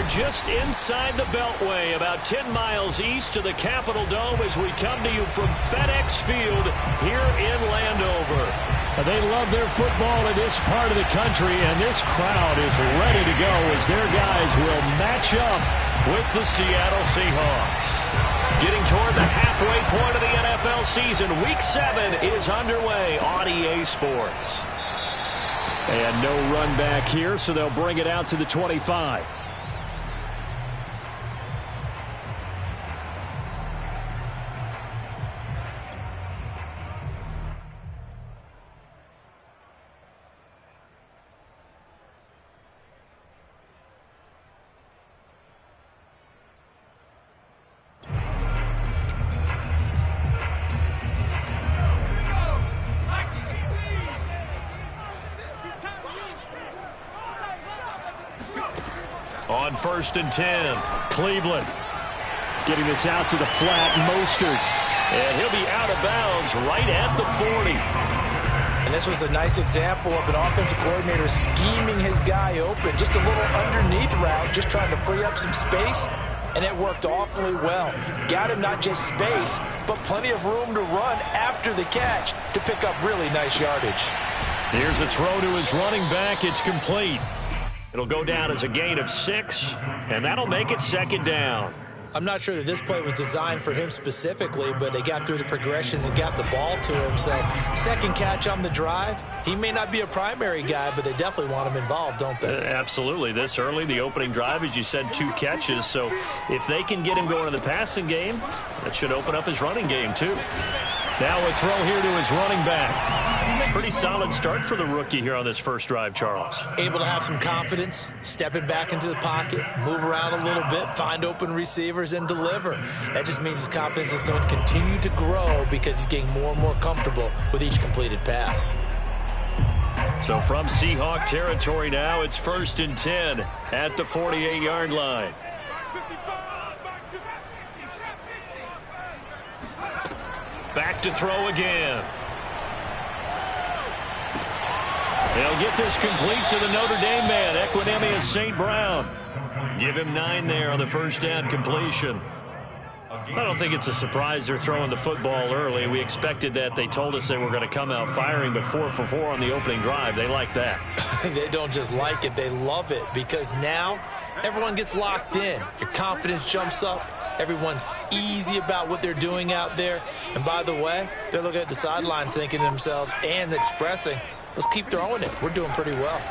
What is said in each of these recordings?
are just inside the Beltway, about 10 miles east of the Capitol Dome as we come to you from FedEx Field here in Landover. They love their football in this part of the country, and this crowd is ready to go as their guys will match up with the Seattle Seahawks. Getting toward the halfway point of the NFL season, Week 7 is underway on EA Sports. And no run back here, so they'll bring it out to the 25. On 1st and 10, Cleveland getting this out to the flat, Mostert. And he'll be out of bounds right at the 40. And this was a nice example of an offensive coordinator scheming his guy open. Just a little underneath route, just trying to free up some space. And it worked awfully well. Got him not just space, but plenty of room to run after the catch to pick up really nice yardage. Here's a throw to his running back. It's complete. It'll go down as a gain of 6, and that'll make it 2nd down. I'm not sure that this play was designed for him specifically, but they got through the progressions and got the ball to him. So, 2nd catch on the drive. He may not be a primary guy, but they definitely want him involved, don't they? Absolutely. This early, the opening drive, as you said, 2 catches. So, if they can get him going in the passing game, that should open up his running game, too. Now a throw here to his running back. Pretty solid start for the rookie here on this first drive, Charles. Able to have some confidence, stepping back into the pocket, move around a little bit, find open receivers, and deliver. That just means his confidence is going to continue to grow because he's getting more and more comfortable with each completed pass. So from Seahawk territory now, it's 1st and 10 at the 48-yard line. Back to throw again. They'll get this complete to the Notre Dame man, Equanimeous St. Brown. Give him 9 there on the 1st down completion. I don't think it's a surprise they're throwing the football early. We expected that. They told us they were going to come out firing, but 4 for 4 on the opening drive. They like that. They don't just like it, they love it, because now everyone gets locked in. Your confidence jumps up. Everyone's easy about what they're doing out there. And by the way, they're looking at the sideline thinking to themselves and expressing, let's keep throwing it. We're doing pretty well.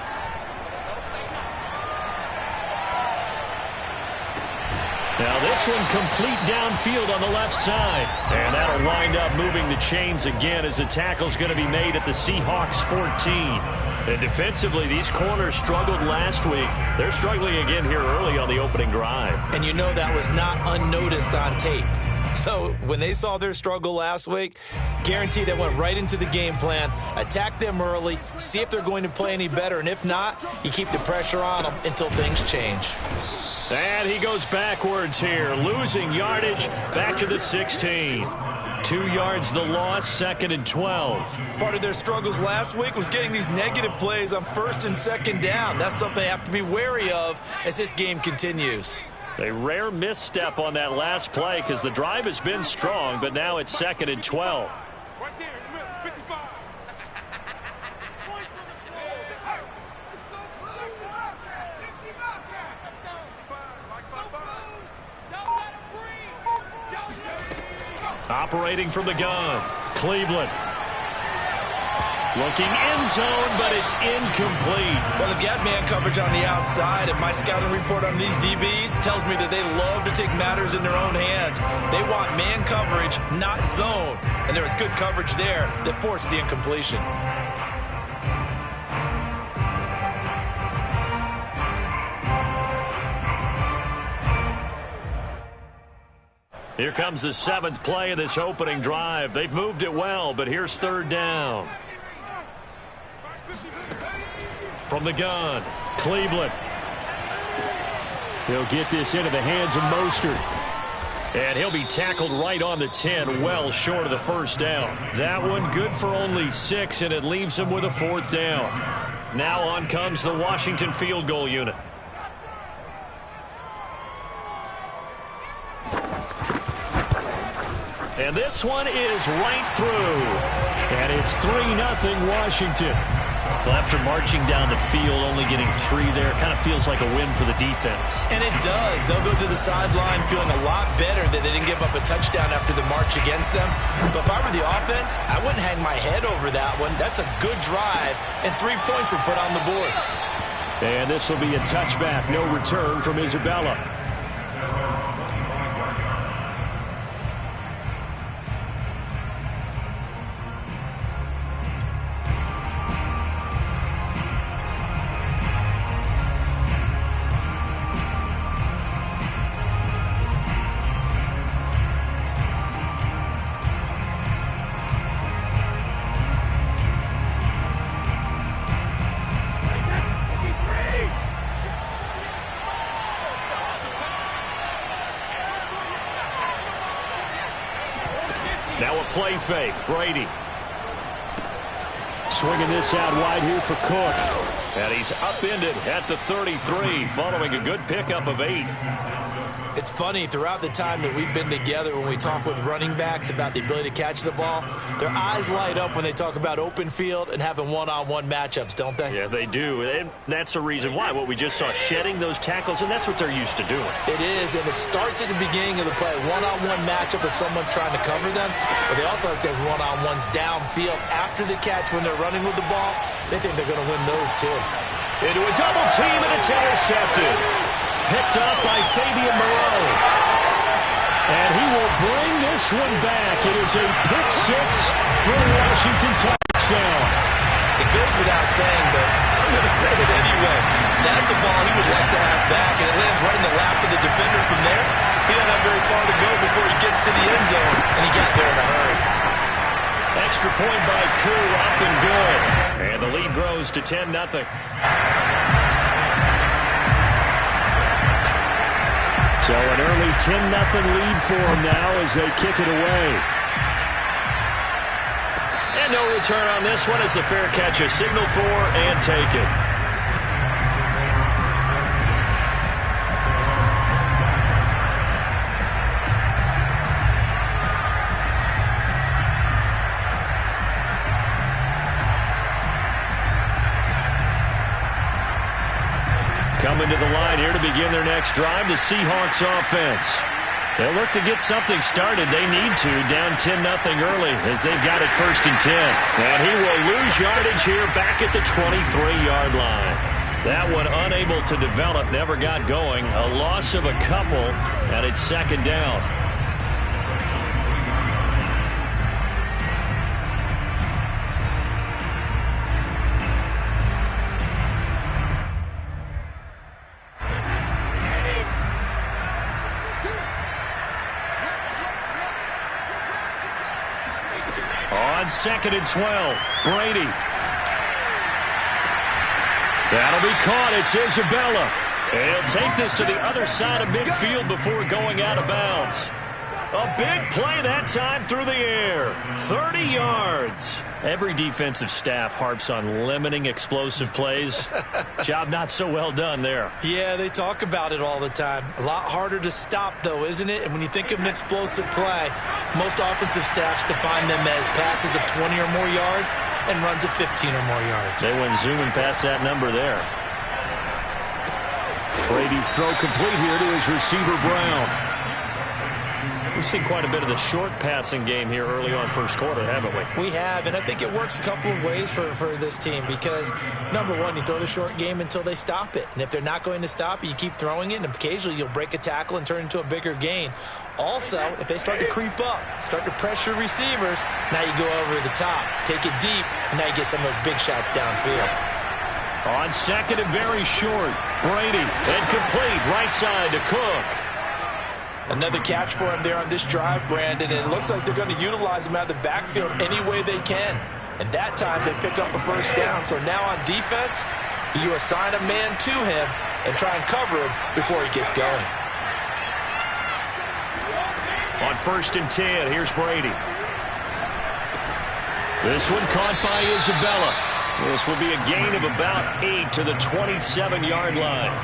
Now this one complete downfield on the left side. And that'll wind up moving the chains again as the tackle's going to be made at the Seahawks 14. And defensively, these corners struggled last week. They're struggling again here early on the opening drive. And you know that was not unnoticed on tape. So when they saw their struggle last week, guaranteed they went right into the game plan, attack them early, see if they're going to play any better. And if not, you keep the pressure on them until things change. And he goes backwards here, losing yardage back to the 16. 2 yards the loss, 2nd and 12. Part of their struggles last week was getting these negative plays on 1st and 2nd down. That's something they have to be wary of as this game continues. A rare misstep on that last play because the drive has been strong, but now it's 2nd and 12. Operating from the gun, Cleveland. Looking end zone, but it's incomplete. Well, they've got man coverage on the outside, and my scouting report on these DBs tells me that they love to take matters in their own hands. They want man coverage, not zone. And there was good coverage there that forced the incompletion. Here comes the 7th play of this opening drive. They've moved it well, but here's 3rd down. From the gun, Cleveland. He'll get this into the hands of Mostert. And he'll be tackled right on the 10, well short of the 1st down. That one good for only 6, and it leaves him with a 4th down. Now on comes the Washington field goal unit. And this one is right through. And it's 3-0 Washington. Well, after marching down the field, only getting 3 there, kind of feels like a win for the defense. And it does. They'll go to the sideline feeling a lot better that they didn't give up a touchdown after the march against them. But if I were the offense, I wouldn't hang my head over that one. That's a good drive, and 3 points were put on the board. And this will be a touchback. No return from Isabella. Now a play fake. Brady. Swinging this out wide here for Cook. And he's upended at the 33 following a good pickup of 8. It's funny, throughout the time that we've been together, when we talk with running backs about the ability to catch the ball, their eyes light up when they talk about open field and having one-on-one matchups, don't they? Yeah, they do. And that's the reason why. What we just saw, shedding those tackles, and that's what they're used to doing. It is, and it starts at the beginning of the play. One-on-one matchup with someone trying to cover them, but they also have those one-on-ones downfield after the catch when they're running with the ball. They think they're going to win those, too. Into a double team, and it's intercepted. Picked up by Fabian Moreau. And he will bring this one back. It is a pick 6 for a Washington touchdown. It goes without saying, but I'm going to say it anyway. That's a ball he would like to have back, and it lands right in the lap of the defender from there. He doesn't have very far to go before he gets to the end zone, and he got there in a hurry. Extra point by Koo, up and good. And the lead grows to 10-0. So an early 10-0 lead for them now as they kick it away. And no return on this one as the fair catch is signaled for and taken. Coming to the line here to begin their next drive, the Seahawks offense. They'll look to get something started. They need to, down 10-0 early as they've got it 1st and 10. And he will lose yardage here back at the 23-yard line. That one unable to develop, never got going. A loss of a couple, and it's 2nd down. On 2nd and 12, Brady. That'll be caught. It's Isabella. He'll take this to the other side of midfield before going out of bounds. A big play that time through the air. 30 yards. Every defensive staff harps on limiting explosive plays. Job not so well done there. Yeah, they talk about it all the time. A lot harder to stop, though, isn't it? And when you think of an explosive play, most offensive staffs define them as passes of 20 or more yards and runs of 15 or more yards. They went zooming past that number there. Brady's throw complete here to his receiver, Brown. We've seen quite a bit of the short passing game here early on first quarter, haven't we? We have, and I think it works a couple of ways for this team because, number one, you throw the short game until they stop it. And if they're not going to stop it, you keep throwing it, and occasionally you'll break a tackle and turn into a bigger gain. Also, if they start to creep up, start to pressure receivers, now you go over the top, take it deep, and now you get some of those big shots downfield. On 2nd and very short, Brady, and complete, right side to Cook. Another catch for him there on this drive, Brandon, and it looks like they're going to utilize him out of the backfield any way they can. And that time they pick up a 1st down. So now on defense, you assign a man to him and try and cover him before he gets going. On 1st and 10, here's Brady. This one caught by Isabella. This will be a gain of about 8 to the 27-yard line.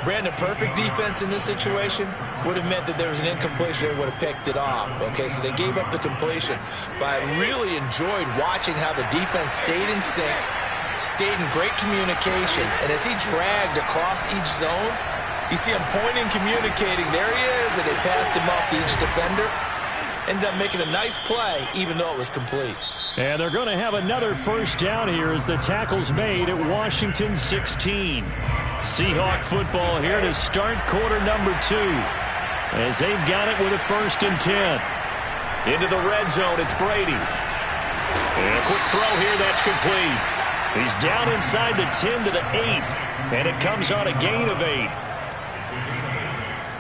Brandon, perfect defense in this situation would have meant that there was an incompletion. They would have picked it off. Okay, so they gave up the completion. But I really enjoyed watching how the defense stayed in sync, stayed in great communication. And as he dragged across each zone, you see him pointing, communicating. There he is, and they passed him off to each defender. Ended up making a nice play, even though it was complete. And they're going to have another first down here as the tackle's made at Washington 16. Seahawk football here to start quarter number 2. As they've got it with a 1st and 10. Into the red zone, it's Brady. And a quick throw here, that's complete. He's down inside the 10 to the 8. And it comes on a gain of 8.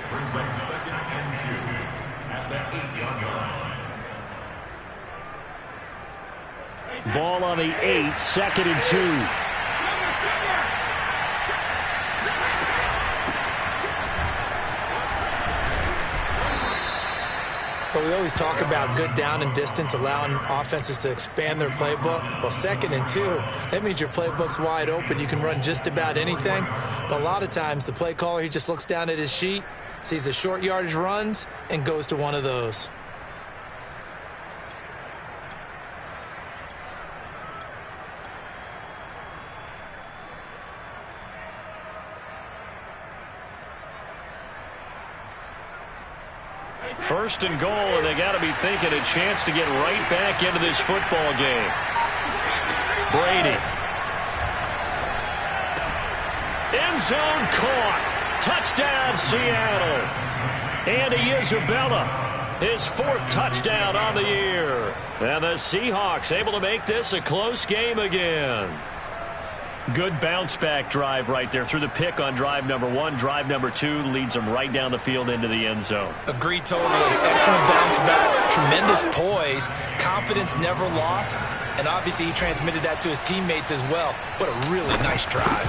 Brings up 2nd and 2 at the 8-yard line. Ball on the 8, 2nd and 2. But we always talk about good down and distance, allowing offenses to expand their playbook. Well, 2nd and 2, that means your playbook's wide open. You can run just about anything. But a lot of times, the play caller, he just looks down at his sheet, sees the short yardage runs, and goes to one of those. First and goal, and they got to be thinking a chance to get right back into this football game. Brady. End zone caught. Touchdown, Seattle. Andy Isabella, his 4th touchdown on the year. And the Seahawks able to make this a close game again. Good bounce-back drive right there through the pick on drive number 1. Drive number 2 leads them right down the field into the end zone. Agree totally. Excellent bounce-back, tremendous poise, confidence never lost, and obviously he transmitted that to his teammates as well. What a really nice drive.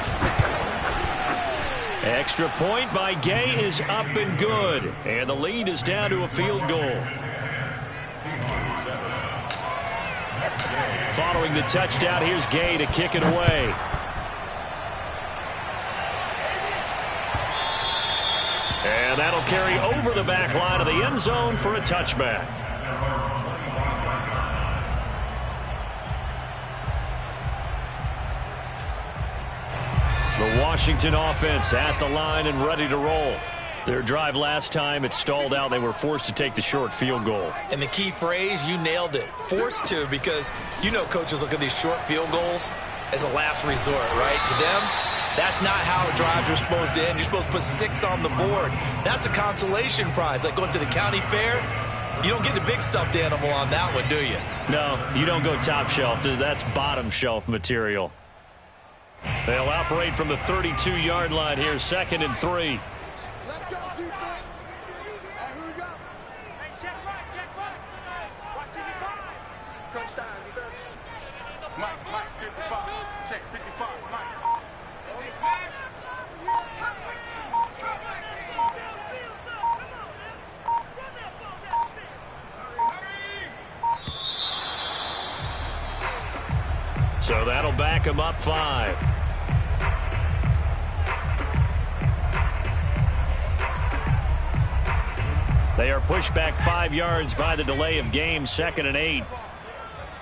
Extra point by Gay is up and good, and the lead is down to a field goal. Following the touchdown, here's Gay to kick it away. And that'll carry over the back line of the end zone for a touchback. The Washington offense at the line and ready to roll. Their drive last time, it stalled out. They were forced to take the short field goal. And the key phrase, you nailed it. Forced to, because you know coaches look at these short field goals as a last resort, right? To them, that's not how drives are supposed to end. You're supposed to put 6 on the board. That's a consolation prize, like going to the county fair. You don't get the big stuffed animal on that one, do you? No, you don't go top shelf. That's bottom shelf material. They'll operate from the 32-yard line here, 2nd and 3. Let's go, defense. Hey, who we got? Hey, check right. Watch 55. Crunch time, defense. Mike, 55. Check 55, Mike. So that'll back him up 5. They are pushed back 5 yards by the delay of game, 2nd and 8.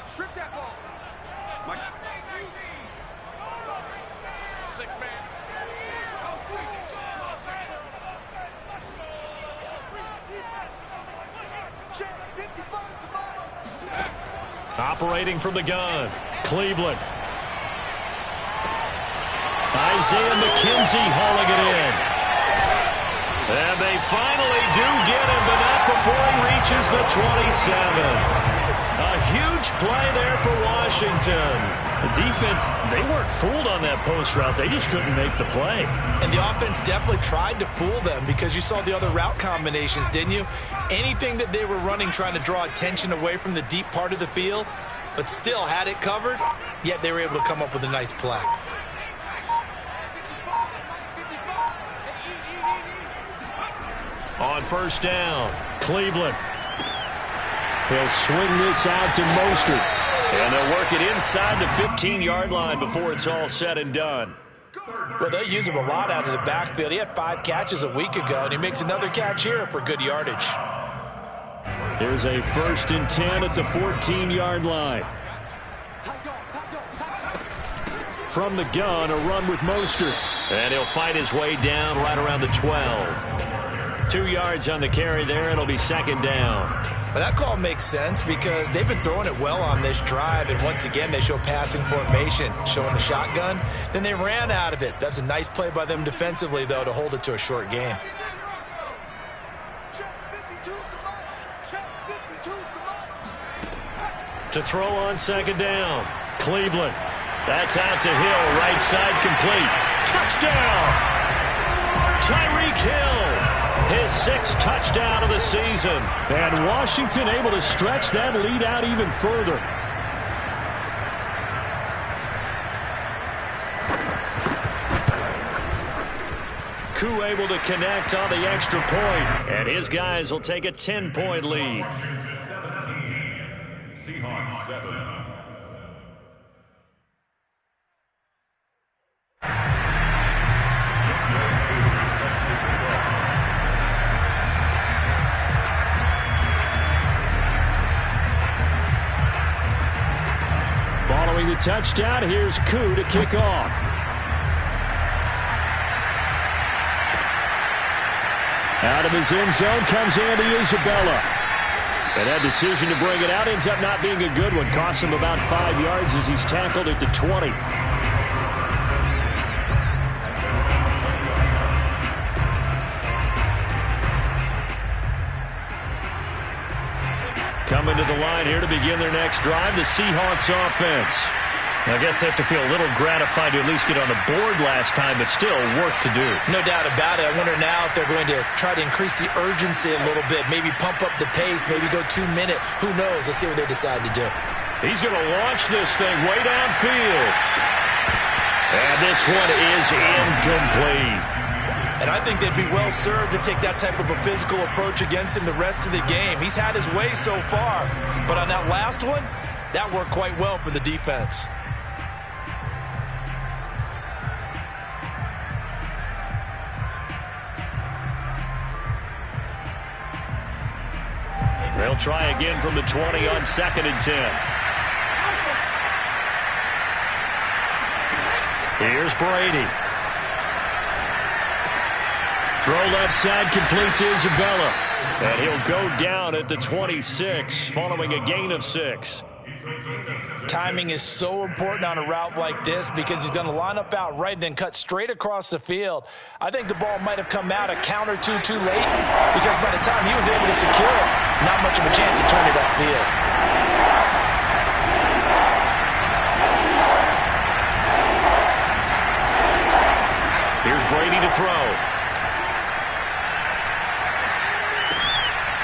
Strip that ball. Mike. 6 man. Check 55. Operating from the gun, Cleveland. Isaiah McKenzie hauling it in. And they finally do get him, but not before he reaches the 27. A huge play there for Washington. The defense, they weren't fooled on that post route. They just couldn't make the play. And the offense definitely tried to fool them because you saw the other route combinations, didn't you? Anything that they were running trying to draw attention away from the deep part of the field, but still had it covered, yet they were able to come up with a nice play. On first down, Cleveland. He'll swing this out to Mostert. And they'll work it inside the 15-yard line before it's all said and done. Well, they'll use him a lot out of the backfield. He had 5 catches a week ago, and he makes another catch here for good yardage. Here's a 1st and 10 at the 14-yard line. From the gun, a run with Mostert. And he'll fight his way down right around the 12. 2 yards on the carry there. It'll be 2nd down. But that call makes sense because they've been throwing it well on this drive, and once again they show passing formation, showing the shotgun. Then they ran out of it. That's a nice play by them defensively, though, to hold it to a short game. To throw on 2nd down. Cleveland. That's out to Hill. Right side complete. Touchdown! Tyreek Hill. His 6th touchdown of the season. And Washington able to stretch that lead out even further. Koo able to connect on the extra point. And his guys will take a 10-point lead. Seahawks 7. Following the touchdown, here's Koo to kick off. Out of his end zone comes Andy Isabella. And that decision to bring it out ends up not being a good one. Costs him about 5 yards as he's tackled at the 20. Coming to the line here to begin their next drive, the Seahawks offense. I guess they have to feel a little gratified to at least get on the board last time, but still work to do. No doubt about it. I wonder now if they're going to try to increase the urgency a little bit, maybe pump up the pace, maybe go 2-minute. Who knows? Let's see what they decide to do. He's going to launch this thing way downfield. And this one is incomplete. And I think they'd be well served to take that type of a physical approach against him the rest of the game. He's had his way so far, but on that last one, that worked quite well for the defense. They'll try again from the 20 on 2nd and 10. Here's Brady. Throw left side complete to Isabella. And he'll go down at the 26 following a gain of 6. Timing is so important on a route like this because he's going to line up out right and then cut straight across the field. I think the ball might have come out a count or two too late because by the time he was able to secure it, not much of a chance to turn it upfield. Here's Brady to throw.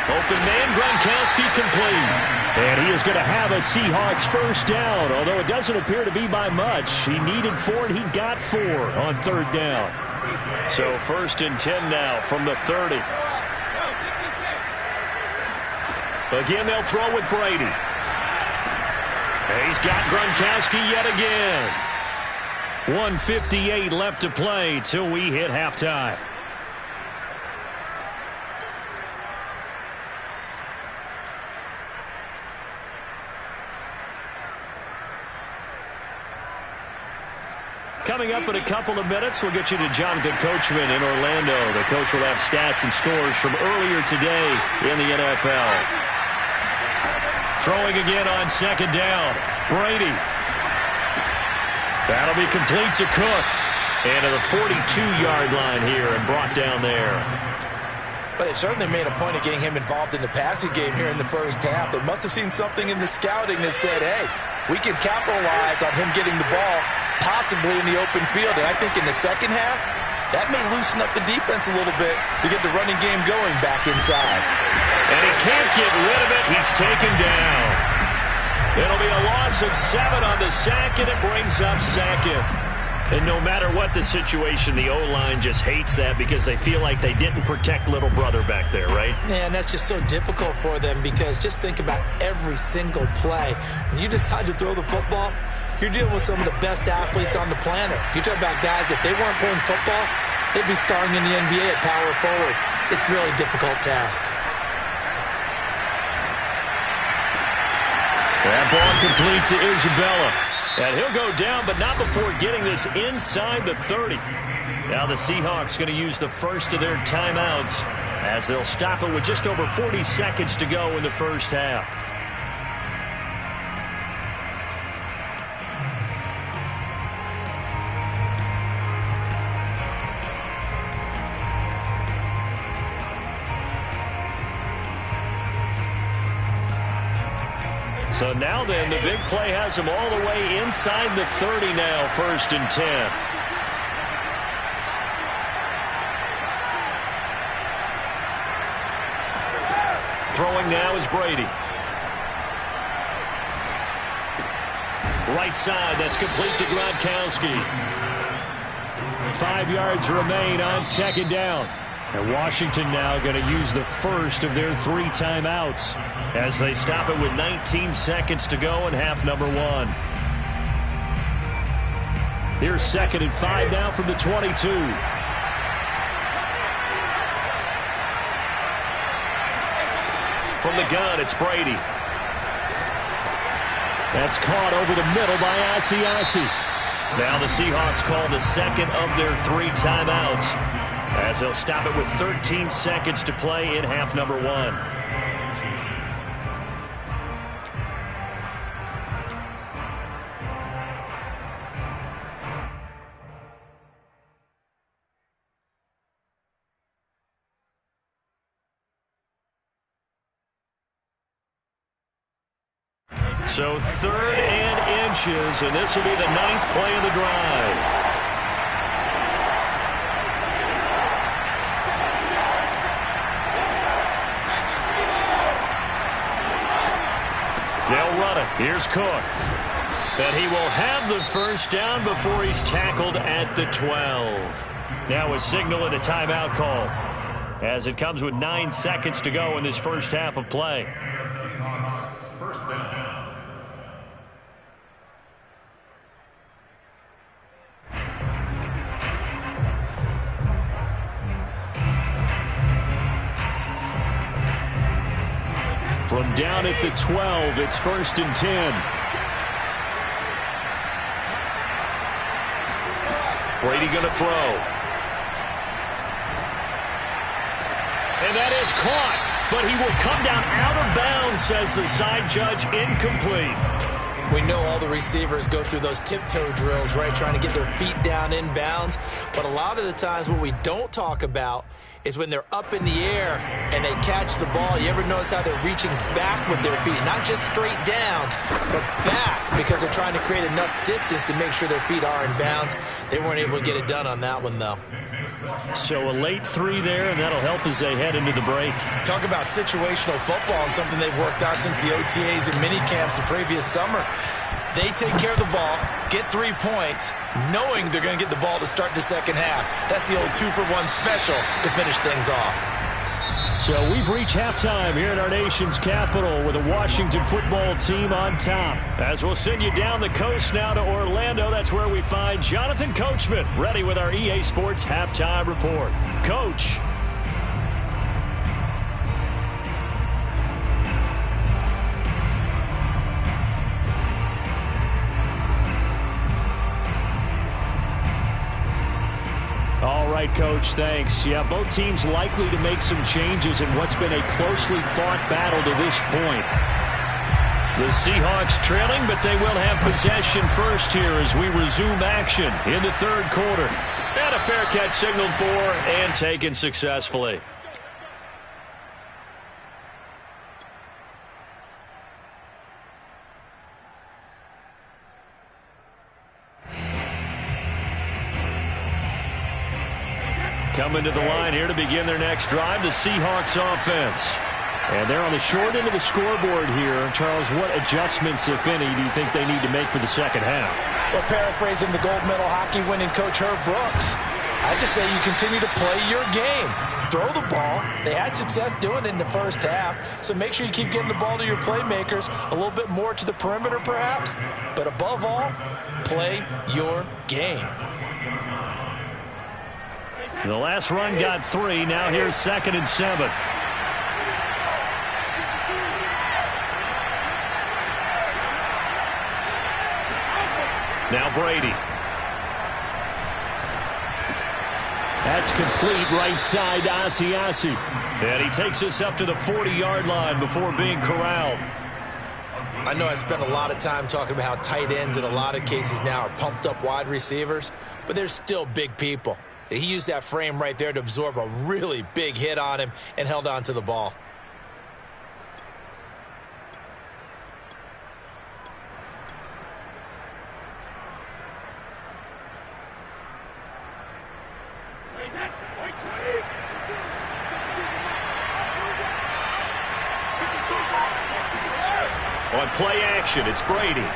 Open man, Gronkowski complete. And he is going to have a Seahawks 1st down, although it doesn't appear to be by much. He needed 4, and he got 4 on 3rd down. So 1st and 10 now from the 30. Again, they'll throw with Brady. He's got Gronkowski yet again. 1:58 left to play till we hit halftime. Coming up in a couple of minutes, we'll get you to Jonathan Coachman in Orlando. The coach will have stats and scores from earlier today in the NFL. Throwing again on 2nd down. Brady. That'll be complete to Cook. And to the 42-yard line here and brought down there. But they certainly made a point of getting him involved in the passing game here in the 1st half. They must have seen something in the scouting that said, hey, we can capitalize on him getting the ball possibly in the open field. And I think in the 2nd half, that may loosen up the defense a little bit to get the running game going back inside. And he can't get rid of it. He's taken down. It'll be a loss of 7 on the sack, and it brings up 2nd. And no matter what the situation, the O-line just hates that because they feel like they didn't protect little brother back there, right? Man, that's just so difficult for them because just think about every single play. When you decide to throw the football, you're dealing with some of the best athletes on the planet. You talk about guys, if they weren't playing football, they'd be starring in the NBA at power forward. It's a really difficult task. That ball complete to Isabella. And he'll go down, but not before getting this inside the 30. Now the Seahawks going to use the first of their timeouts as they'll stop it with just over 40 seconds to go in the first half. So now then, the big play has him all the way inside the 30 now, 1st and 10. Throwing now is Brady. Right side, that's complete to Gronkowski. 5 yards remain on 2nd down. And Washington now going to use the first of their 3 timeouts as they stop it with 19 seconds to go in half number 1. Here's 2nd and 5 now from the 22. From the gun, it's Brady. That's caught over the middle by Asiasi. Now the Seahawks call the second of their 3 timeouts as they'll stop it with 13 seconds to play in half number 1. So 3rd and inches, and this will be the 9th play of the drive. They'll run it. Here's Cook. And he will have the first down before he's tackled at the 12. Now a signal and a timeout call as it comes with 9 seconds to go in this first half of play. Seahawks, 1st down. From down at the 12, it's 1st and 10. Brady going to throw. And that is caught, but he will come down out of bounds, says the side judge, incomplete. We know all the receivers go through those tiptoe drills, right, trying to get their feet down in bounds. But a lot of the times what we don't talk about is when they're up in the air and they catch the ball. You ever notice how they're reaching back with their feet? Not just straight down, but back, because they're trying to create enough distance to make sure their feet are in bounds. They weren't able to get it done on that one, though. So a late 3 there, and that'll help as they head into the break. Talk about situational football and something they've worked on since the OTAs and mini camps the previous summer. They take care of the ball, get 3 points, knowing they're going to get the ball to start the second half. That's the old 2-for-1 special to finish things off. So we've reached halftime here in our nation's capital with a Washington football team on top. As we'll send you down the coast now to Orlando, that's where we find Jonathan Coachman ready with our EA Sports halftime report. Coach. All right, Coach, thanks. Yeah, both teams likely to make some changes in what's been a closely fought battle to this point. The Seahawks trailing, but they will have possession first here as we resume action in the 3rd quarter. And a fair catch signaled for and taken successfully. Coming to the line here to begin their next drive, the Seahawks offense. And they're on the short end of the scoreboard here. Charles, what adjustments, if any, do you think they need to make for the second half? Well, paraphrasing the gold medal hockey winning coach Herb Brooks, I just say you continue to play your game. Throw the ball. They had success doing it in the first half, so make sure you keep getting the ball to your playmakers, a little bit more to the perimeter perhaps, but above all, play your game. The last run got 3. Now here's 2nd and 7. Now Brady. That's complete right side to Asiasi. And he takes us up to the 40-yard line before being corralled. I know I spent a lot of time talking about how tight ends in a lot of cases now are pumped up wide receivers, but they're still big people. He used that frame right there to absorb a really big hit on him and held on to the ball. On play action, it's Brady.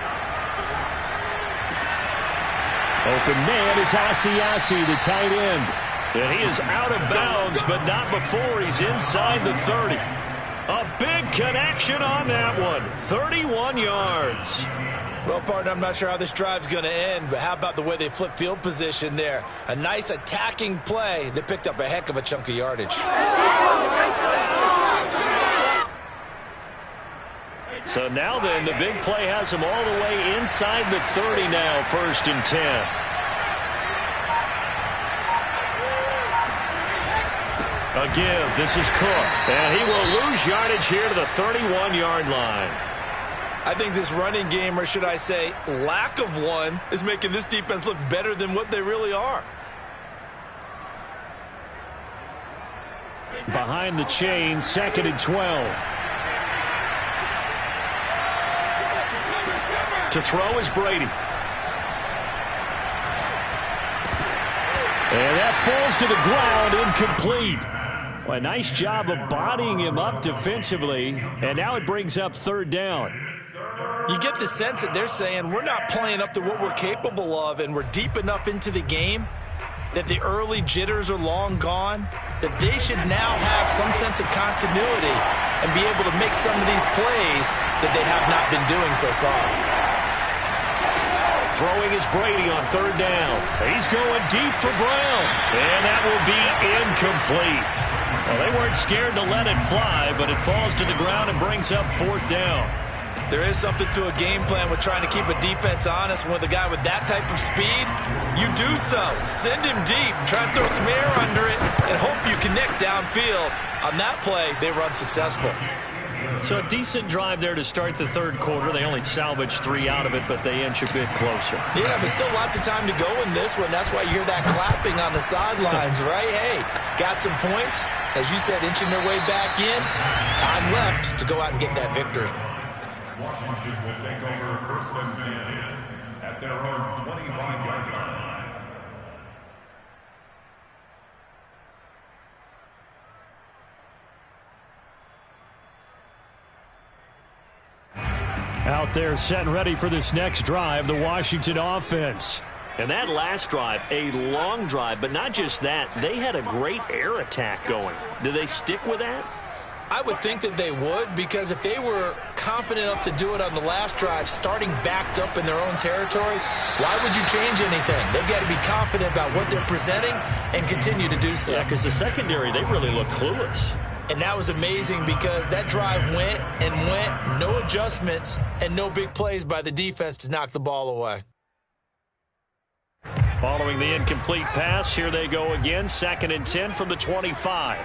Open man is Asiasi, the tight end. And he is out of bounds, but not before he's inside the 30. A big connection on that one. 31 yards. Well, partner, I'm not sure how this drive's going to end, but how about the way they flip field position there? A nice attacking play that picked up a heck of a chunk of yardage. So now then, the big play has him all the way inside the 30 now, 1st and 10. A give. This is Cook. And he will lose yardage here to the 31-yard line. I think this running game, or should I say lack of one, is making this defense look better than what they really are. Behind the chain, 2nd and 12. To throw is Brady. And that falls to the ground, incomplete. Well, a nice job of bodying him up defensively, and now it brings up 3rd down. You get the sense that they're saying we're not playing up to what we're capable of, and we're deep enough into the game that the early jitters are long gone, that they should now have some sense of continuity and be able to make some of these plays that they have not been doing so far. Throwing is Brady on 3rd down. He's going deep for Brown. And that will be incomplete. Well, they weren't scared to let it fly, but it falls to the ground and brings up 4th down. There is something to a game plan with trying to keep a defense honest. With a guy with that type of speed, you do so. Send him deep. Try and throw some air under it and hope you connect downfield. On that play, they run successful. So a decent drive there to start the 3rd quarter. They only salvaged 3 out of it, but they inch a bit closer. Yeah, but still lots of time to go in this one. That's why you hear that clapping on the sidelines, right? Hey, got some points. As you said, inching their way back in. Time left to go out and get that victory. Washington will take over 1st and 10 at their own 25-yard line. Out there set and ready for this next drive, the Washington offense. And that last drive, a long drive, but not just that. They had a great air attack going. Do they stick with that? I would think that they would, because if they were confident enough to do it on the last drive, starting backed up in their own territory, why would you change anything? They've got to be confident about what they're presenting and continue to do so. Yeah, because the secondary, they really look clueless. And that was amazing because that drive went and went, no adjustments and no big plays by the defense to knock the ball away. Following the incomplete pass, here they go again, 2nd and 10 from the 25.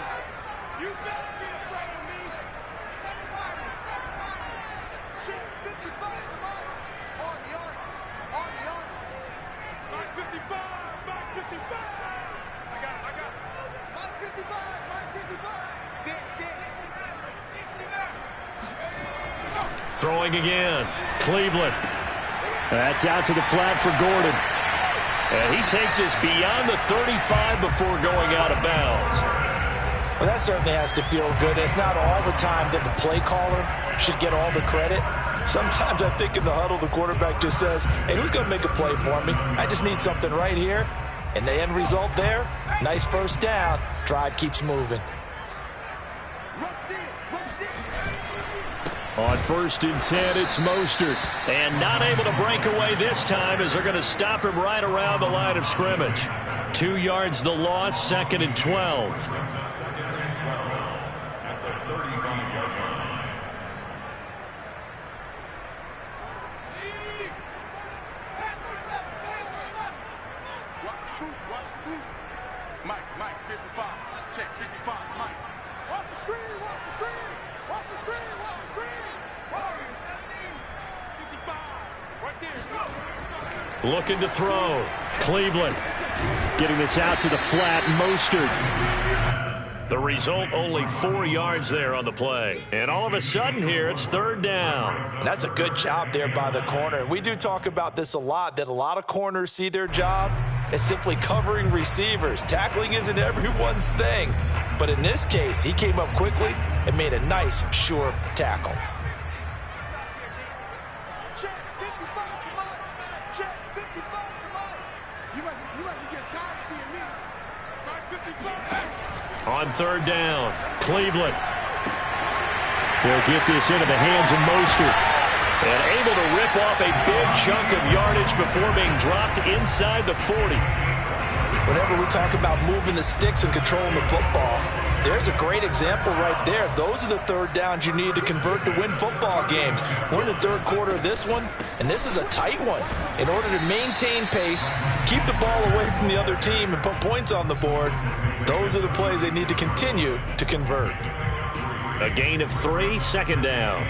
Throwing again, Cleveland. That's out to the flat for Gordon. And he takes us beyond the 35 before going out of bounds. Well, that certainly has to feel good. It's not all the time that the play caller should get all the credit. Sometimes I think in the huddle, the quarterback just says, hey, who's going to make a play for me? I just need something right here. And the end result there, nice first down. Drive keeps moving. On 1st and 10, it's Mostert. And not able to break away this time as they're going to stop him right around the line of scrimmage. 2 yards the loss, 2nd and 12. Mike, 55. Check, 55, Mike. Watch the screen, watch the screen. Watch the screen, watch the screen. Warriors, 55. Right there. Looking to throw. Cleveland getting this out to the flat. Mostert. The result, only 4 yards there on the play. And all of a sudden here, it's 3rd down. And that's a good job there by the corner. And we do talk about this a lot, that a lot of corners see their job as simply covering receivers. Tackling isn't everyone's thing. But in this case, he came up quickly and made a nice, sure tackle. Check 55 for Mike. Check 55 for Mike. You must be getting tired of seeing me. Mike 55. On 3rd down, Cleveland. They'll get this into the hands of Mostert. And able to rip off a big chunk of yardage before being dropped inside the 40. Whenever we talk about moving the sticks and controlling the football, there's a great example right there. Those are the 3rd downs you need to convert to win football games. We're in the 3rd quarter of this one, and this is a tight one. In order to maintain pace, keep the ball away from the other team, and put points on the board, those are the plays they need to continue to convert. A gain of 3, 2nd down.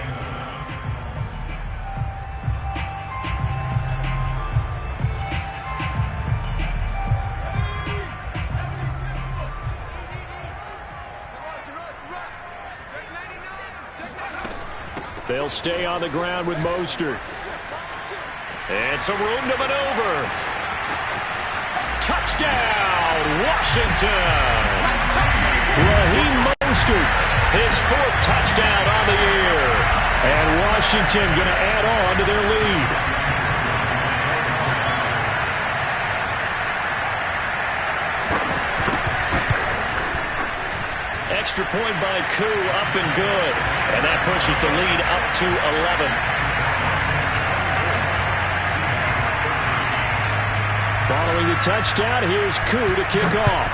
They'll stay on the ground with Mostert. And some room to maneuver. Touchdown, Washington! Raheem Mostert, his 4th touchdown on the year. And Washington going to add on to their lead. Extra point by Koo, up and good. And that pushes the lead up to 11. Following the touchdown, here's Koo to kick off.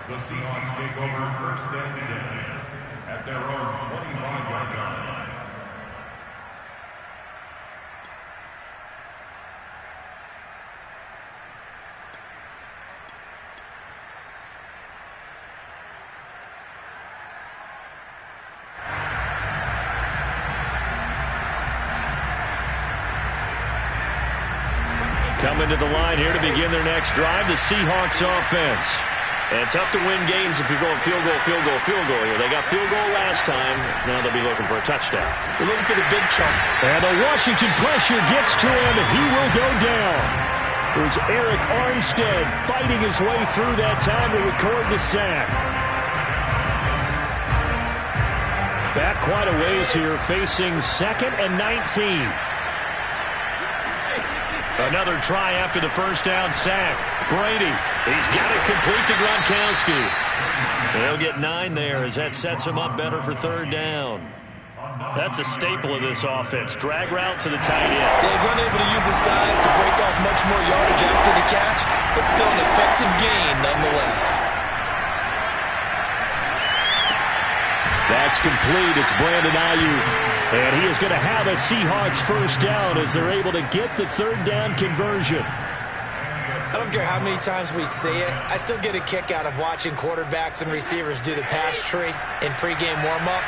The Seahawks take over 1st and 10 at their own 25-yard line. Coming to the line here to begin their next drive, the Seahawks offense. And tough to win games if you're going field goal here. They got field goal last time. Now they'll be looking for a touchdown. They're looking for the big chunk. And the Washington pressure gets to him. He will go down. It was Eric Armstead fighting his way through that time to record the sack. Back quite a ways here, facing 2nd and 19. Another try after the 1st down sack. Brady, he's got it complete to Gronkowski. They'll get 9 there as that sets him up better for 3rd down. That's a staple of this offense. Drag route to the tight end. Yeah, he's unable to use his size to break off much more yardage after the catch, but still an effective gain nonetheless. That's complete. It's Brandon Ayuk. And he is going to have a Seahawks 1st down as they're able to get the 3rd down conversion. I don't care how many times we see it. I still get a kick out of watching quarterbacks and receivers do the pass tree in pregame warm-up.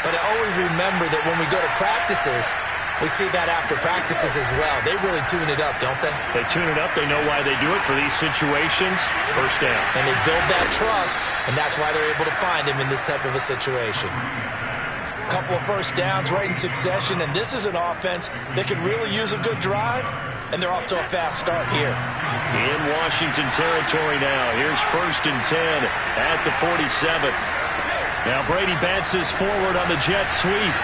But I always remember that when we go to practices, we see that after practices as well. They really tune it up, don't they? They tune it up. They know why they do it for these situations. 1st down. And they build that trust, and that's why they're able to find him in this type of a situation. Couple of 1st downs right in succession, and this is an offense that could really use a good drive, and they're off to a fast start here. In Washington territory now. Here's 1st and 10 at the 47. Now Brady bounces forward on the jet sweep.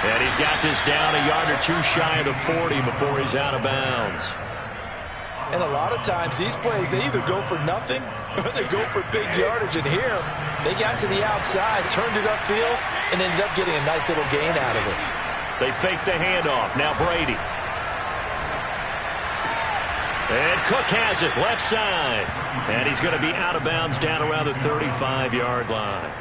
And he's got this down a yard or two shy of the 40 before he's out of bounds. And a lot of times these plays, they either go for nothing or they go for big yardage. And here, they got to the outside, turned it upfield, and ended up getting a nice little gain out of it. They fake the handoff. Now Brady. And Cook has it left side. And he's going to be out of bounds down around the 35-yard line.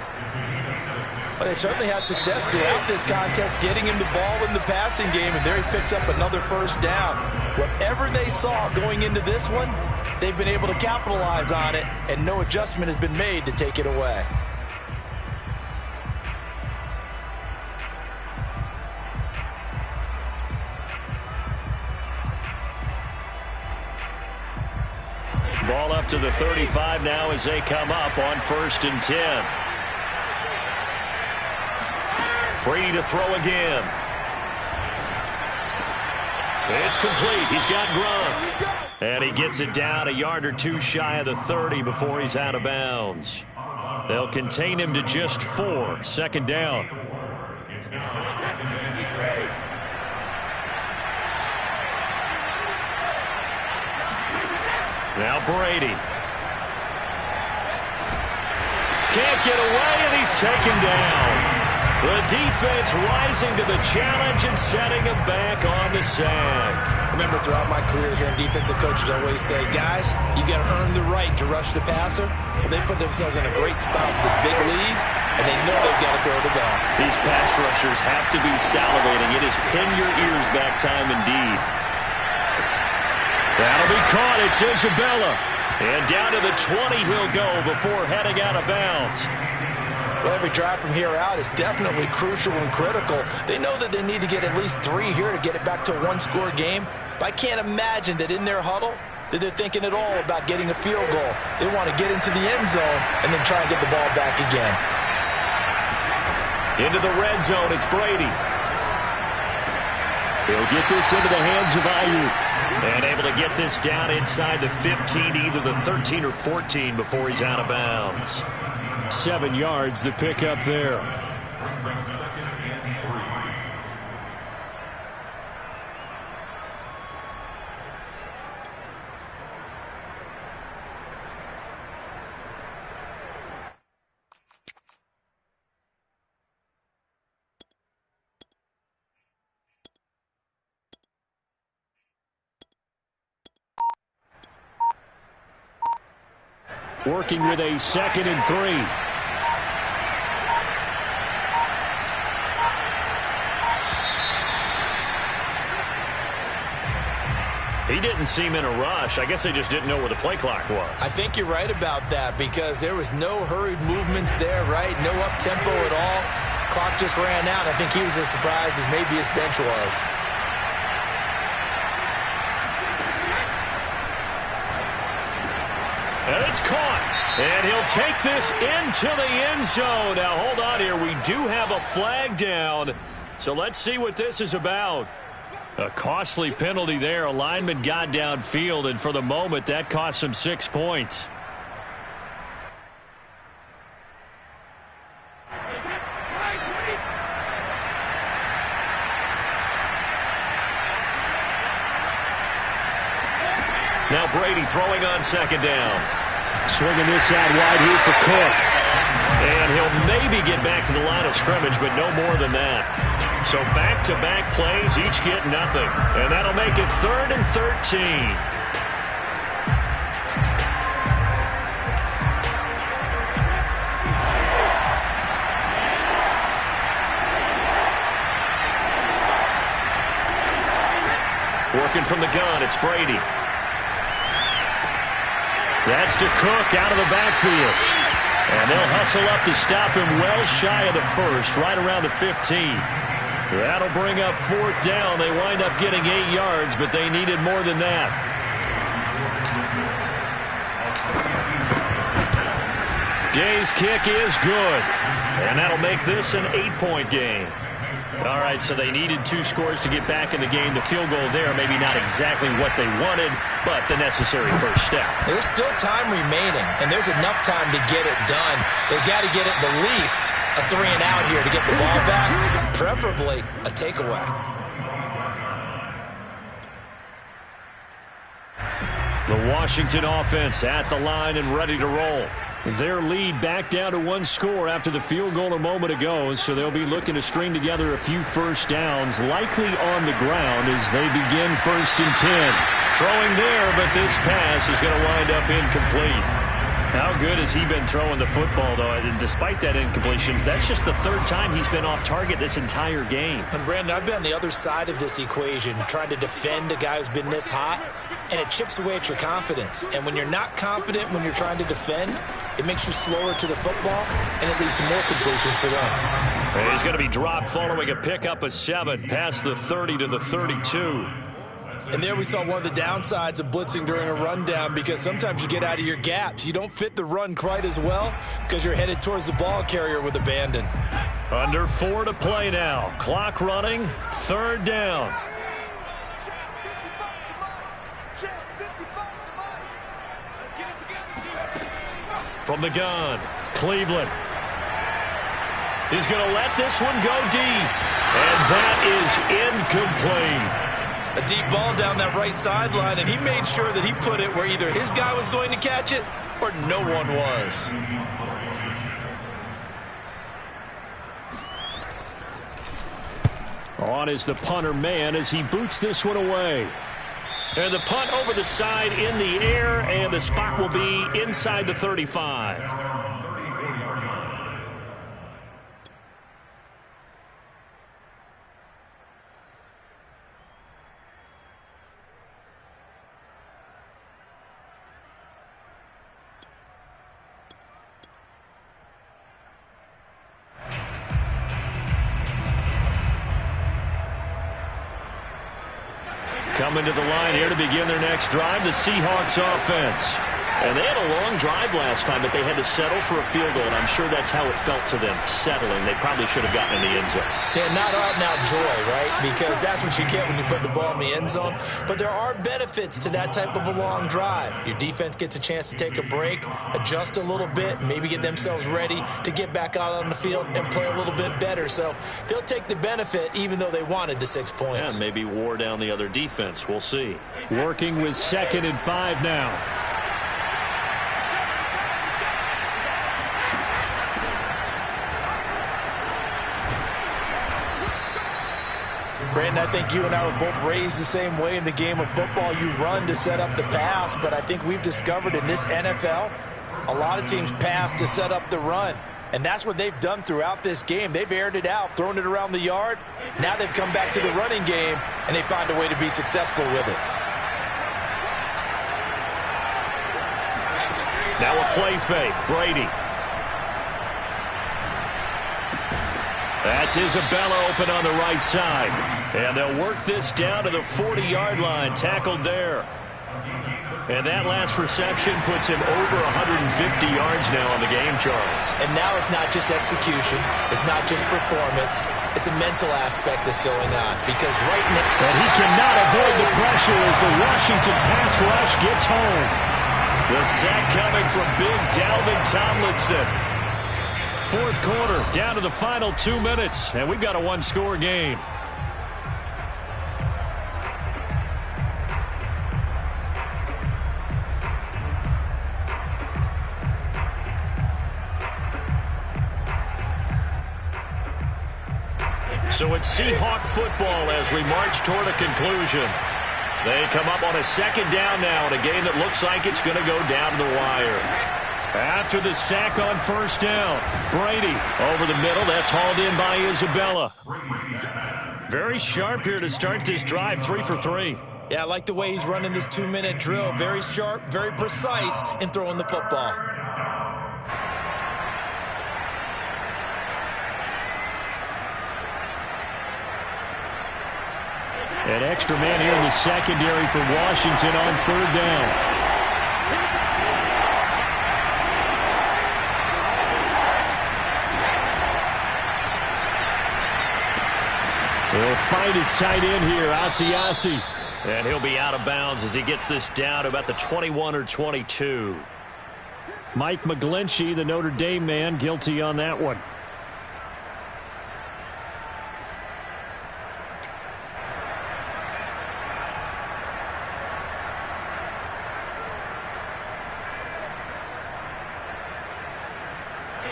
Well, they certainly had success throughout this contest getting him the ball in the passing game, and there he picks up another first down. Whatever they saw going into this one, they've been able to capitalize on it, and no adjustment has been made to take it away. Ball up to the 35 now as they come up on 1st and 10. Free to throw again. It's complete. He's got Gronk. And he gets it down a yard or two shy of the 30 before he's out of bounds. They'll contain him to just 4. 2nd down. It's now 2nd and 6. Now Brady. Can't get away, and he's taken down. The defense rising to the challenge and setting him back on the sack. Remember, throughout my career here in defensive coaches always say, guys, you got to earn the right to rush the passer. Well, they put themselves in a great spot with this big lead, and they know they've got to throw the ball. These pass rushers have to be salivating. It is pin your ears back time indeed. That'll be caught. It's Isabella. And down to the 20 he'll go before heading out of bounds. Well, every drive from here out is definitely crucial and critical. They know that they need to get at least 3 here to get it back to a one-score game. But I can't imagine that in their huddle that they're thinking at all about getting a field goal. They want to get into the end zone and then try and get the ball back again. Into the red zone, it's Brady. He'll get this into the hands of Ayuk. And able to get this down inside the 15, either the 13 or 14 before he's out of bounds. 7 yards, the pickup there. Brings up 2nd and 3. Working with a 2nd and 3. He didn't seem in a rush. I guess they just didn't know where the play clock was. I think you're right about that because there was no hurried movements there, right? No up-tempo at all. Clock just ran out. I think he was as surprised as maybe his bench was. And it's caught. And he'll take this into the end zone. Now, hold on here. We do have a flag down. So let's see what this is about. A costly penalty there. A lineman got downfield, and for the moment, that cost him 6 points. Now Brady throwing on 2nd down. Swinging this out wide here for Cook. And he'll maybe get back to the line of scrimmage, but no more than that. So back-to-back plays, each get nothing. And that'll make it 3rd and 13. Working from the gun, it's Brady. That's to Cook out of the backfield. And they'll hustle up to stop him well shy of the 1st, right around the 15. That'll bring up 4th down. They wind up getting 8 yards, but they needed more than that. Gay's kick is good. And that'll make this an 8-point game. All right, so they needed 2 scores to get back in the game. The field goal there, maybe not exactly what they wanted, but the necessary first step. There's still time remaining, and there's enough time to get it done. They've got to get it the least a 3-and-out here to get the ball back, preferably a takeaway. The Washington offense at the line and ready to roll. Their lead back down to 1 score after the field goal a moment ago, so they'll be looking to string together a few first downs, likely on the ground as they begin 1st and 10. Throwing there, but this pass is going to wind up incomplete. How good has he been throwing the football, though? And despite that incompletion, that's just the 3rd time he's been off target this entire game. And Brandon, I've been on the other side of this equation, trying to defend a guy who's been this hot, and it chips away at your confidence. And when you're not confident when you're trying to defend, it makes you slower to the football, and it leads to more completions for them. And he's going to be dropped following a pickup of 7 past the 30 to the 32. And there we saw one of the downsides of blitzing during a rundown, because sometimes you get out of your gaps. You don't fit the run quite as well because you're headed towards the ball carrier with abandon. Under 4 to play now. Clock running. 3rd down. From the gun, Cleveland. He's going to let this one go deep. And that is incomplete. A deep ball down that right sideline, and he made sure that he put it where either his guy was going to catch it or no one was. On is the punter man as he boots this one away. And the punt over the side in the air, and the spot will be inside the 35. Coming to the line here to begin their next drive, the Seahawks offense. And they had a long drive last time, but they had to settle for a field goal, and I'm sure that's how it felt to them, settling. They probably should have gotten in the end zone. Yeah, not out-and-out joy, right? Because that's what you get when you put the ball in the end zone. But there are benefits to that type of a long drive. Your defense gets a chance to take a break, adjust a little bit, maybe get themselves ready to get back out on the field and play a little bit better. So they'll take the benefit even though they wanted the 6 points. Yeah, maybe wore down the other defense. We'll see. Working with 2nd and 5 now. Brandon, I think you and I were both raised the same way in the game of football. You run to set up the pass, but I think we've discovered in this NFL, a lot of teams pass to set up the run. And that's what they've done throughout this game. They've aired it out, thrown it around the yard. Now they've come back to the running game, and they find a way to be successful with it. Now a play fake. Brady. That's Isabella open on the right side. And they'll work this down to the 40-yard line. Tackled there. And that last reception puts him over 150 yards now on the game, Charles. And now it's not just execution. It's not just performance. It's a mental aspect that's going on. Because right now... But he cannot avoid the pressure as the Washington pass rush gets home. The sack coming from big Dalvin Tomlinson. 4th quarter, down to the final 2 minutes, and we've got a 1-score game. So it's Seahawk football as we march toward a conclusion. They come up on a 2nd down now in a game that looks like it's going to go down to the wire. After the sack on 1st down, Brady over the middle. That's hauled in by Isabella. Very sharp here to start this drive, 3 for 3. Yeah, I like the way he's running this 2-minute drill. Very sharp, very precise in throwing the football. An extra man here in the secondary for Washington on 3rd down. his tight end here, Asiasi. And he'll be out of bounds as he gets this down to about the 21 or 22. Mike McGlinchey, the Notre Dame man, guilty on that one.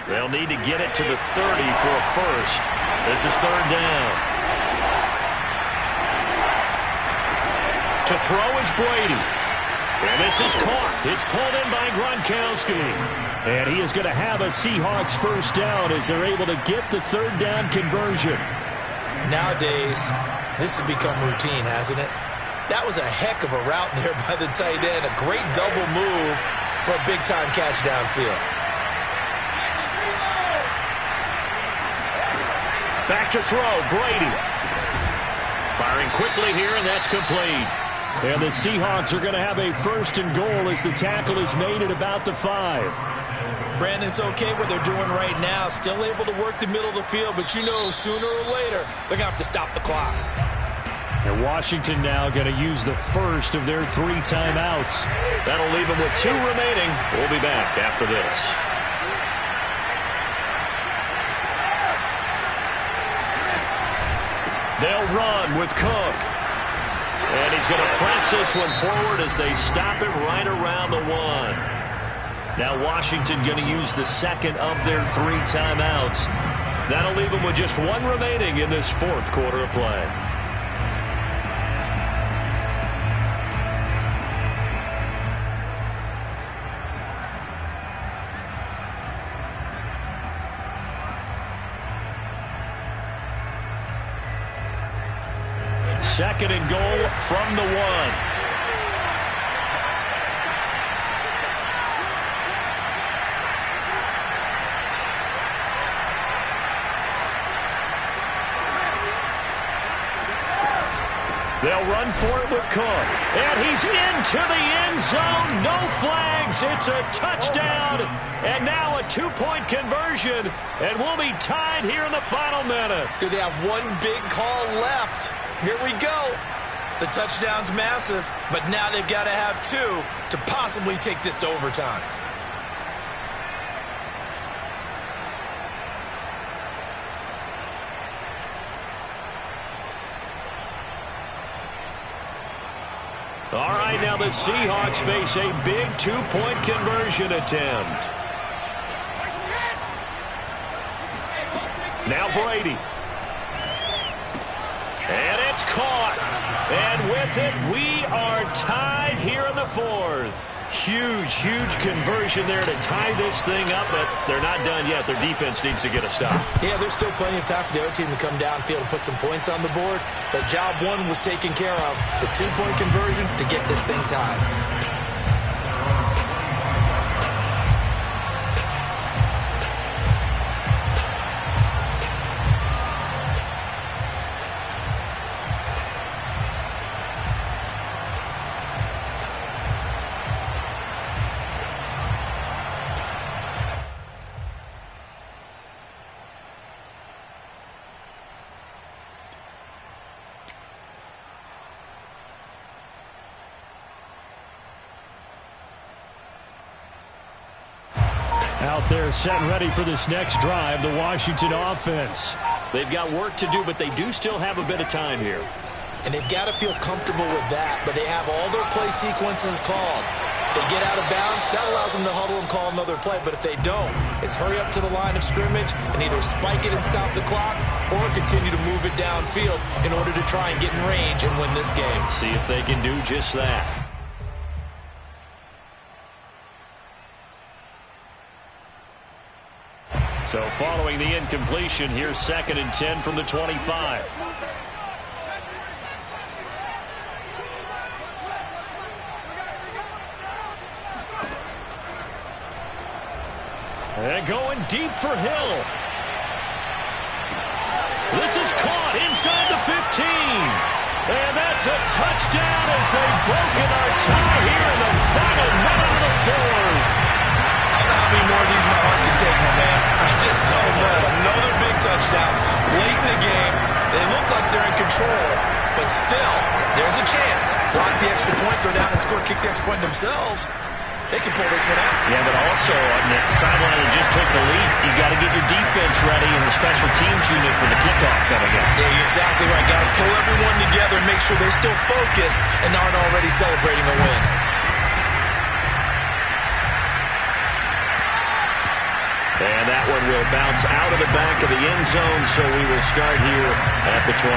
They'll need to get it to the 30 for a first. This is third down. To throw is Brady. And this is caught. It's pulled in by Gronkowski. And he is going to have a Seahawks first down as they're able to get the third down conversion. Nowadays, this has become routine, hasn't it? That was a heck of a route there by the tight end. A great double move for a big-time catch downfield. Back to throw, Brady. Firing quickly here, and that's complete. And the Seahawks are going to have a first and goal as the tackle is made at about the 5. Brandon, it's okay what they're doing right now. Still able to work the middle of the field, but you know sooner or later they're going to have to stop the clock. And Washington now going to use the first of their 3 timeouts. That'll leave them with 2 remaining. We'll be back after this. They'll run with Cook. And he's going to press this one forward as they stop it right around the 1. Now Washington going to use the second of their 3 timeouts. That'll leave them with just 1 remaining in this 4th quarter of play. Second and goal from the 1. They'll run for it with Cook. And he's into the end zone. No flags. It's a touchdown. And now a 2-point conversion. And we'll be tied here in the final minute. Do they have one big call left? Here we go. The touchdown's massive, but now they've got to have 2 to possibly take this to overtime. All right, now the Seahawks face a big 2-point conversion attempt. Now Brady. And it's caught. And with it, we are tied here in the 4th. Huge conversion there to tie this thing up, but they're not done yet. Their defense needs to get a stop. Yeah, there's still plenty of time for the other team to come downfield and put some points on the board, but job 1 was taken care of. The 2-point conversion to get this thing tied. Out there set and ready for this next drive, the Washington offense. They've got work to do, but they do still have a bit of time here. And they've got to feel comfortable with that, but they have all their play sequences called. If they get out of bounds, that allows them to huddle and call another play. But if they don't, it's hurry up to the line of scrimmage and either spike it and stop the clock or continue to move it downfield in order to try and get in range and win this game. See if they can do just that. So following the incompletion, here's 2nd and 10 from the 25. And going deep for Hill. This is caught inside the 15. And that's a touchdown as they've broken our tie here in the final minute of the 4th. I don't know how many more of these my heart can take, my man. I just don't know. Another big touchdown late in the game. They look like they're in control, But still, there's a chance. Block the extra point, go down and score, kick the extra point themselves. They can pull this one out. Yeah, but also on the sideline that just took the lead, you got to get your defense ready and the special teams unit for the kickoff coming up. Yeah, you're exactly right. Got to pull everyone together and make sure they're still focused and aren't already celebrating a win. And that one will bounce out of the back of the end zone, so we will start here at the 25.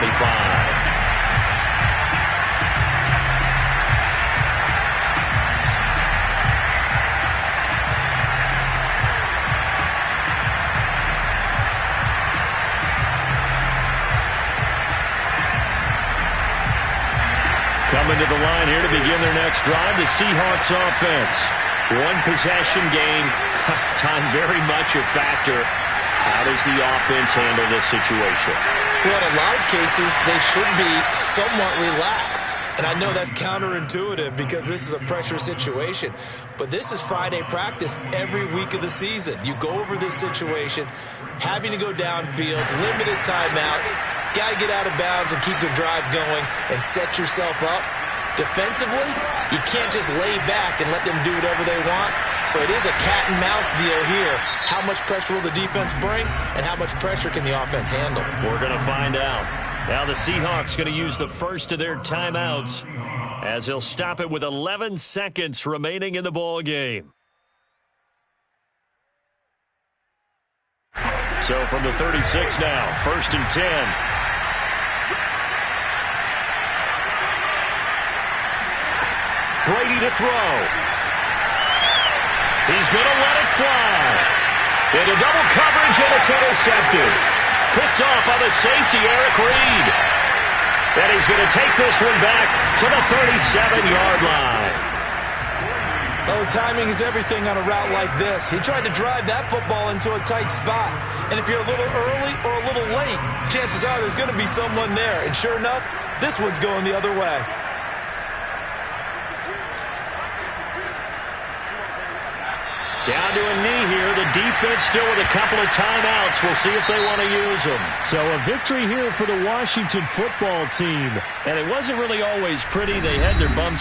Coming to the line here to begin their next drive, the Seahawks offense. One possession game, time very much a factor. How does the offense handle this situation? Well, in a lot of cases, they should be somewhat relaxed. And I know that's counterintuitive because this is a pressure situation. But this is Friday practice every week of the season. You go over this situation, having to go downfield, limited timeouts, got to get out of bounds and keep the drive going and set yourself up. Defensively, you can't just lay back and let them do whatever they want. So it is a cat and mouse deal here. How much pressure will the defense bring, and how much pressure can the offense handle? We're going to find out. Now the Seahawks going to use the first of their timeouts as they'll stop it with 11 seconds remaining in the ball game. So from the 36 now, 1st and 10. Brady to throw. He's going to let it fly. Into double coverage, and it's intercepted. Picked off by the safety, Eric Reed. And he's going to take this one back to the 37-yard line. Oh, timing is everything on a route like this. He tried to drive that football into a tight spot. And if you're a little early or a little late, chances are there's going to be someone there. And sure enough, this one's going the other way. Down to a knee here. The defense still with a couple of timeouts. We'll see if they want to use them. So a victory here for the Washington football team. And it wasn't really always pretty. They had their bumps